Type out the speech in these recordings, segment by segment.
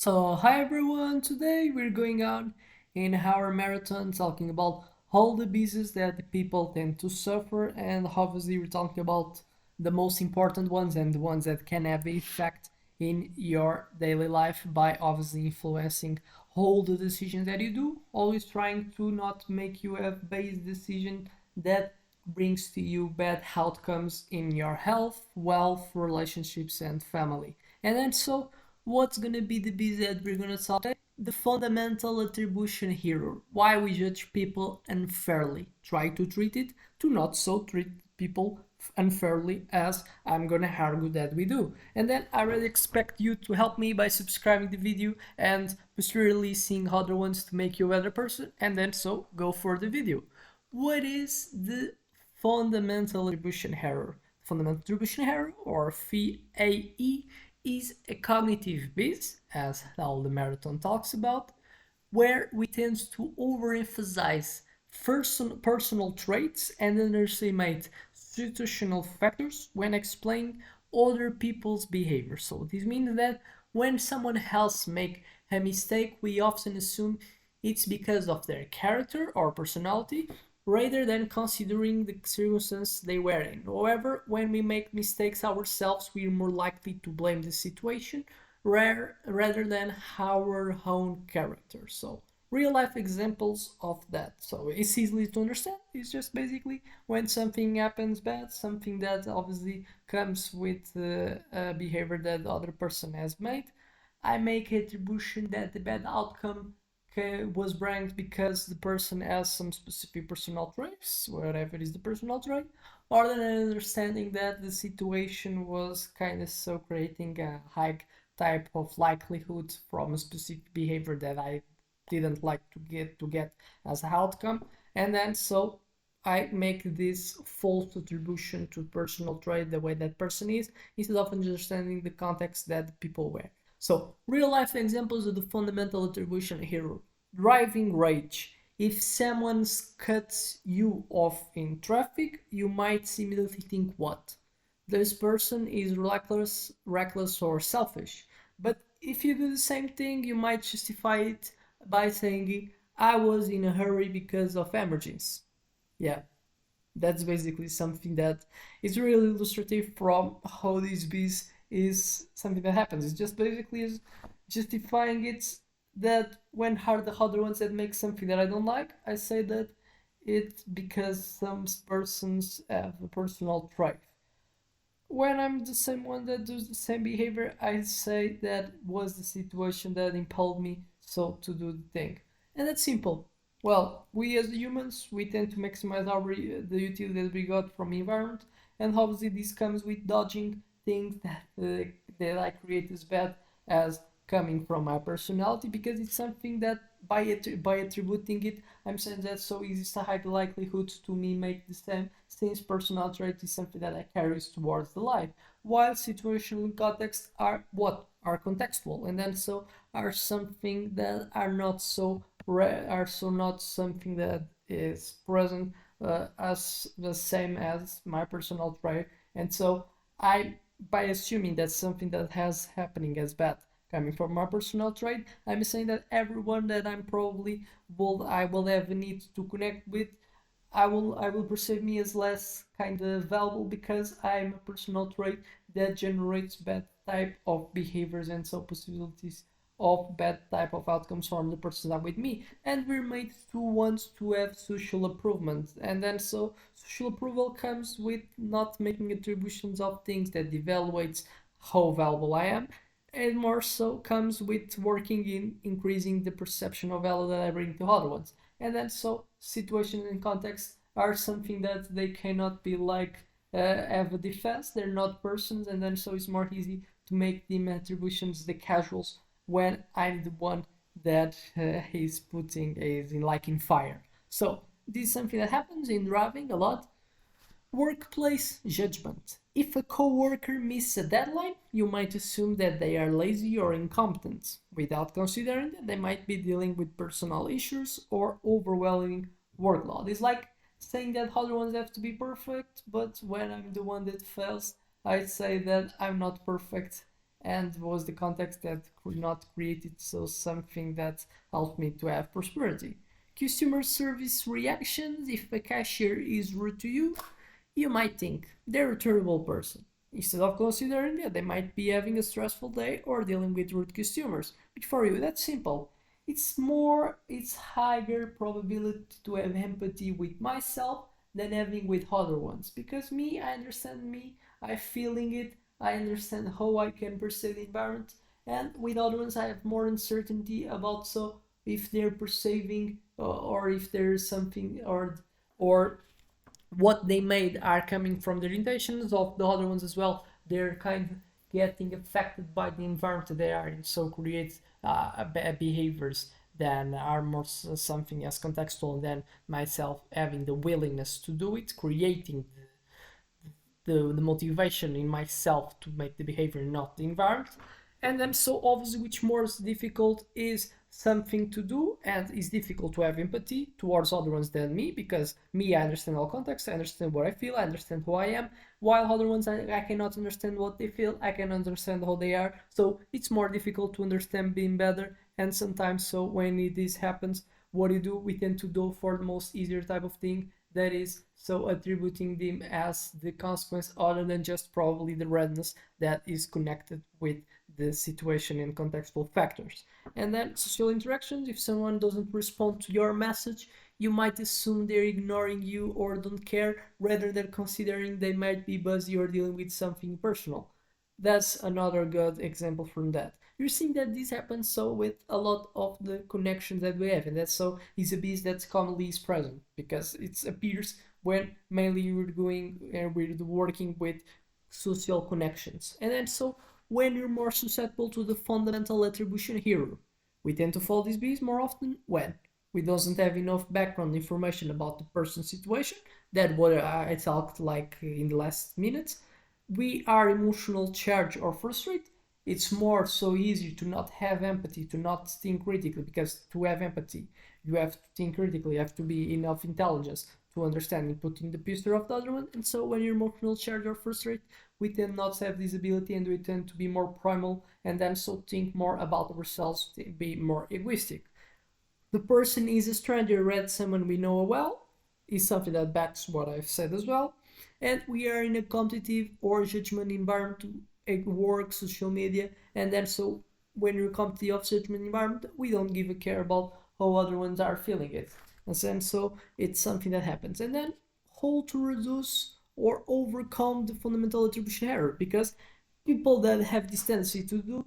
So, hi everyone, today we're going on in our marathon talking about all the diseases that the people tend to suffer, and obviously, we're talking about the most important ones and the ones that can have an effect in your daily life by obviously influencing all the decisions that you do. Always trying to not make you a based decision that brings to you bad outcomes in your health, wealth, relationships, and family. And then so what's gonna be the biz that we're gonna talk today? The fundamental attribution error. Why we judge people unfairly. Try to treat it to not so treat people unfairly as I'm gonna argue that we do. And then I really expect you to help me by subscribing the video and posteriorly seeing other ones to make you a better person. And then so go for the video. What is the fundamental attribution error? Fundamental attribution error, or FAE, is a cognitive bias, as all the marathon talks about, where we tend to overemphasize personal traits and underestimate situational factors when explaining other people's behavior. So this means that when someone else make a mistake, we often assume it's because of their character or personality rather than considering the circumstances they were in. However, when we make mistakes ourselves, we're more likely to blame the situation rather than our own character. So, real life examples of that. So, it's easily to understand. It's just basically when something happens bad, something that obviously comes with a behavior that the other person has made. I make attribution that the bad outcome was ranked because the person has some specific personal traits, whatever is the personal trait, or an understanding that the situation was kind of so creating a high type of likelihood from a specific behavior that I didn't like to get as an outcome, and then so I make this false attribution to personal trait the way that person is instead of understanding the context that the people were. So, real life examples of the fundamental attribution error. Driving rage. If someone cuts you off in traffic, you might immediately think what? This person is reckless or selfish. But if you do the same thing, you might justify it by saying, I was in a hurry because of emergency. Yeah, that's basically something that is really illustrative from how this beast is something that happens. It's just basically is justifying it that when hard the other ones that make something that I don't like, I say that it's because some persons have a personal trait. When I'm the same one that does the same behavior, I say that was the situation that impelled me so to do the thing. And that's simple. Well, we as humans, we tend to maximize the utility that we got from the environment, and obviously this comes with dodging things that I create as bad as coming from my personality because it's something that by attributing it, I'm saying that so easy it's a high likelihood to me make the same since personal trait is something that I carries towards the life. While situational context are what are contextual and then so are something that are not so are so not something that is present as the same as my personal trait, and so I by assuming that something that has happening as bad coming from my personal trait, I'm saying that everyone that I will have a need to connect with, I will perceive me as less kind of valuable because I'm a personal trait that generates bad type of behaviors and so possibilities of bad type of outcomes from the person that with me, and we're made to want to have social approval, and then so social approval comes with not making attributions of things that evaluates how valuable I am, and more so comes with working in increasing the perception of value that I bring to other ones. And then so situations and context are something that they cannot be like have a defense. They're not persons, and then so it's more easy to make them attributions the casuals when I'm the one that is putting is in like in fire. So this is something that happens in driving a lot. Workplace judgment. If a coworker misses a deadline, you might assume that they are lazy or incompetent, without considering that they might be dealing with personal issues or overwhelming workload. It's like saying that other ones have to be perfect, but when I'm the one that fails, I say that I'm not perfect and was the context that could not create it, so something that helped me to have prosperity. Customer service reactions: if a cashier is rude to you, you might think they're a terrible person, instead of considering that they might be having a stressful day or dealing with rude customers. But for you, that's simple. It's higher probability to have empathy with myself than having with other ones. Because me, I understand me, I feeling it, I understand how I can perceive the environment, and with other ones, I have more uncertainty about so if they're perceiving or if there's something or what they made are coming from their intentions of the other ones as well. They're kind of getting affected by the environment they are in, so creates behaviors that are more something as contextual than myself having the willingness to do it, creating the motivation in myself to make the behavior, not the environment. And then so obviously which more is difficult is something to do, and it's difficult to have empathy towards other ones than me, because me, I understand all context, I understand what I feel, I understand who I am, while other ones I cannot understand what they feel, I can understand how they are, so it's more difficult to understand being better. And sometimes so when this happens, what do you do? We tend to go for the most easier type of thing, that is so attributing them as the consequence other than just probably the redness that is connected with the situation and contextual factors. And then social interactions: if someone doesn't respond to your message, you might assume they're ignoring you or don't care, rather than considering they might be busy or dealing with something personal. That's another good example from that. You're seeing that this happens so with a lot of the connections that we have, and that's so is a piece that's commonly is present because it appears when mainly you're going and we're working with social connections. And then so when you're more susceptible to the fundamental attribution error, we tend to fall this beast more often when we doesn't have enough background information about the person's situation, that what I talked like in the last minutes. We are emotional charged or frustrated. It's more so easy to not have empathy, to not think critically, because to have empathy you have to think critically, you have to be enough intelligence to understand and put in the picture of the other one. And so when you're emotional charged or frustrated, we tend not to have this ability, and we tend to be more primal, and then so think more about ourselves, to be more egoistic. The person is a stranger, read someone we know well, is something that backs what I've said as well. And we are in a competitive or judgment environment, work, social media, and then so when you're competitive of judgment environment, we don't give a care about how other ones are feeling it. And then so it's something that happens. And then how to reduce or overcome the fundamental attribution error, because people that have this tendency to do,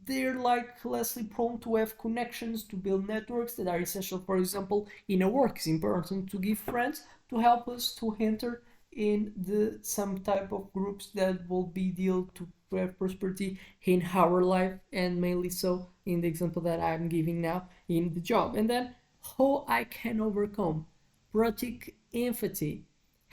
they're like lessly prone to have connections, to build networks that are essential. For example, in a work, it's important to give friends to help us to enter in the some type of groups that will be deal to have prosperity in our life, and mainly so in the example that I'm giving now in the job. And then how I can overcome: practice empathy.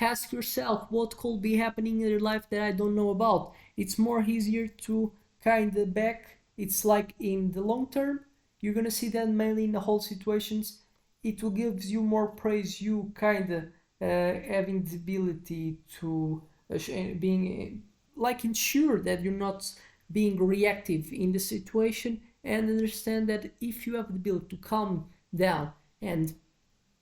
Ask yourself what could be happening in your life that I don't know about. It's more easier to kind of back. It's like in the long term, you're gonna see that mainly in the whole situations, it will give you more praise. You kind of having the ability to being like ensure that you're not being reactive in the situation, and understand that if you have the ability to calm down and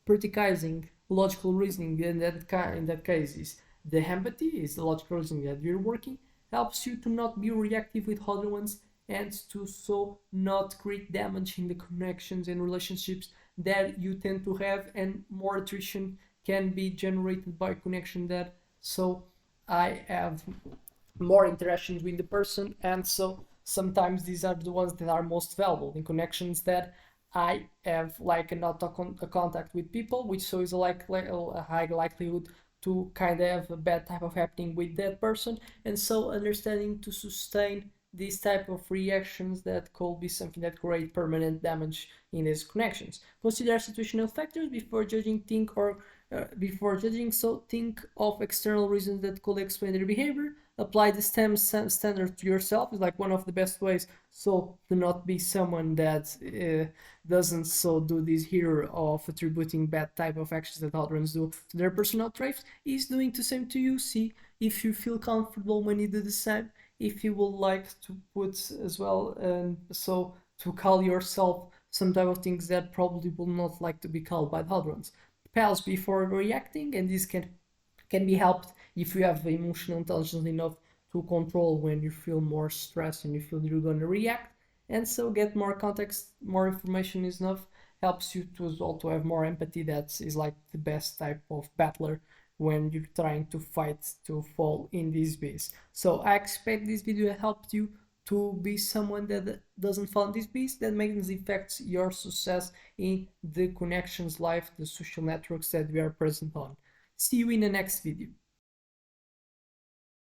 practicing logical reasoning in that case is the empathy, is the logical reasoning that you're working, helps you to not be reactive with other ones, and to so not create damage in the connections and relationships that you tend to have, and more attrition can be generated by connection that so I have more interactions with the person, and so sometimes these are the ones that are most valuable in connections that I have like not a contact with people, which so is like a high likelihood to kind of have a bad type of happening with that person, and so understanding to sustain these type of reactions that could be something that create permanent damage in these connections. Consider situational factors before judging. Before judging, so think of external reasons that could explain their behavior. Apply the STEM standard to yourself is like one of the best ways so to not be someone that doesn't so do this here of attributing bad type of actions that others do to their personal traits, is doing the same to you. See if you feel comfortable when you do the same, if you would like to put as well, so to call yourself some type of things that probably will not like to be called by the other ones. Pause before reacting, and this can be helped if you have emotional intelligence enough to control when you feel more stressed and you feel you're going to react. And so get more context, more information is enough, helps you to also have more empathy. That is like the best type of battler when you're trying to fight to fall in this base. So I expect this video helped you to be someone that doesn't fall in this base, that makes affects your success in the connections life, the social networks that we are present on. See you in the next video.